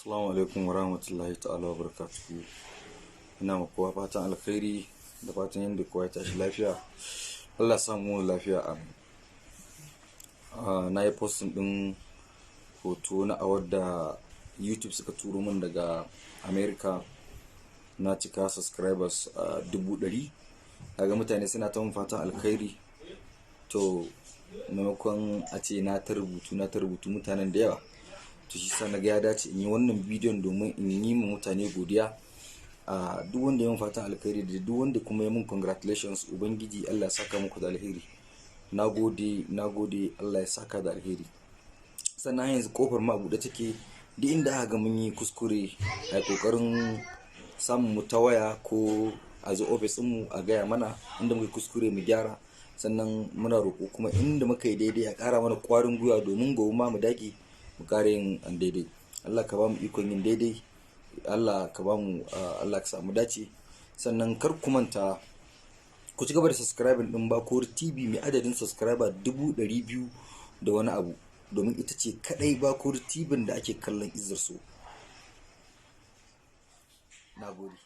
Assalamu alaikum wa rahmatullahi ta'ala wa barakatuhu. Ina ma kowa fatan alkhairi da fatan yadda kowa ya tashi lafiya. Allah samu lafiya, amin. Na yi postin ɗin hoto na awar da YouTube suka turo min daga America. Na cika subscribers 100,000. Kaga mutane suna ta mun fatan alkhairi. To maimakon a ce na ta rubutu mutanen da yawa, to shi sa na ga ya dace in yi wannan bidiyon domin in yi ma mutane godiya. Duk wanda ya mun fatan alkhairi da duk wanda kuma ya mun congratulations, ubangiji Allah ya saka muku da alheri. Na gode, Allah ya saka da alheri. Sannan yanzu kofar ma buɗe take, duk inda aka ga mun yi kuskure a kokarin samun mu ta waya ko a zo office mu a gaya mana inda muka kuskure mu gyara. Sannan muna roƙo kuma inda muka yi daidai a ƙara mana ƙwarin gwiwa domin gobe ma mu dage mu ƙara yin daidai. Allah ka ba mu ikon yin daidai, Allah ka samu dace. Sannan kar ku manta ku ci gaba da subscribing din Bakori TV mai adadin subscriber 200,000 da wani abu, domin ita ce kadai Bakori TV da ake kallon izzar su. Nagode.